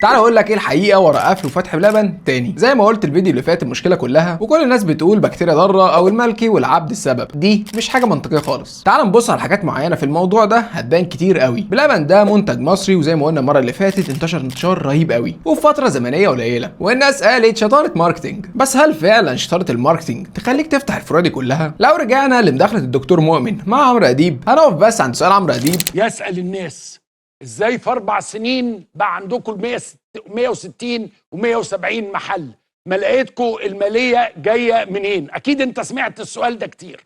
تعال اقول لك ايه الحقيقه ورا قفل وفتح بلبن تاني. زي ما قلت الفيديو اللي فات، المشكله كلها وكل الناس بتقول بكتيريا ضاره او الملكي والعبد السبب. دي مش حاجه منطقيه خالص. تعال نبص على حاجات معينه في الموضوع ده هتبان كتير قوي. بلبن ده منتج مصري، وزي ما قلنا المره اللي فاتت انتشر انتشار رهيب قوي وفي فتره زمنيه قليله، والناس قالت شطاره ماركتنج. بس هل فعلا شطاره الماركتنج تخليك تفتح الفروع دي كلها؟ لو رجعنا لمداخله الدكتور مؤمن مع عمرو اديب، هنقف بس عند سؤال عمرو اديب يسأل الناس ازاي في 4 سنين بقى عندكم 160 و170 محل؟ ما لقيتكم الماليه جايه منين؟ اكيد انت سمعت السؤال ده كتير.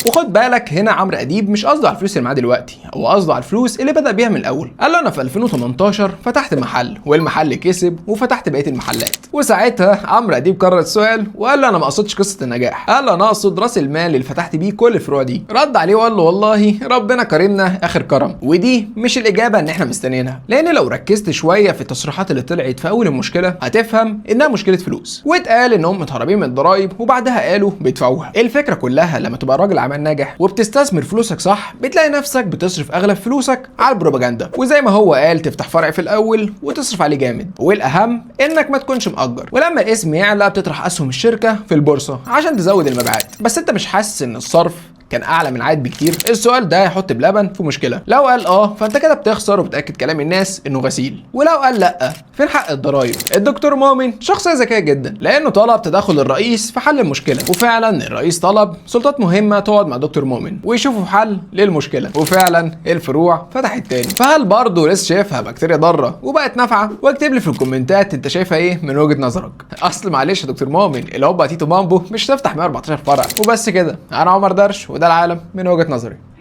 وخد بالك هنا عمرو اديب مش قصده على الفلوس اللي معاه دلوقتي، هو قصده على الفلوس اللي بدا بيها من الاول. قال له انا في 2018 فتحت محل والمحل كسب وفتحت بقيه المحلات. وساعتها عمرو اديب كرر السؤال وقال له انا ما اقصدش قصه النجاح، قال له انا اقصد راس المال اللي فتحت بيه كل الفروع دي. رد عليه وقال له والله ربنا كرمنا اخر كرم. ودي مش الاجابه ان احنا مستنيينها، لان لو ركزت شويه في التصريحات اللي طلعت في اول المشكله هتفهم انها مشكله فلوس. واتقال انهم متهربين من الضرايب وبعدها قالوا بيدفعوها. الفكره كلها لما تبقى راجل عمل ناجح وبتستثمر فلوسك صح، بتلاقي نفسك بتصرف اغلب فلوسك على البروباجندا، وزي ما هو قال تفتح فرع في الاول وتصرف عليه جامد، والاهم انك ما تكونش مأجر. ولما الاسم يعلى بتطرح اسهم الشركه في البورصه عشان تزود المبيعات. بس انت مش حاسس ان الصرف كان اعلى من عائد بكتير؟ السؤال ده هيحط بلبن في مشكله. لو قال فانت كده بتخسر وبتاكد كلام الناس انه غسيل، ولو قال لا فين حق الضرايب؟ الدكتور مؤمن شخصيه ذكيه جدا، لانه طلب تدخل الرئيس في حل المشكله، وفعلا الرئيس طلب سلطات مهمه تقعد مع دكتور مؤمن ويشوفوا حل للمشكله، وفعلا الفروع فتحت تاني. فهل برضه لسه شايفها بكتيريا ضاره وبقت نافعه؟ واكتب لي في الكومنتات انت شايفها ايه من وجهه نظرك. اصل معلش يا دكتور مؤمن اللي هو تيتو مامبو مش تفتح 114 فرع وبس كده. انا عمر درش وده العالم من وجهة نظري.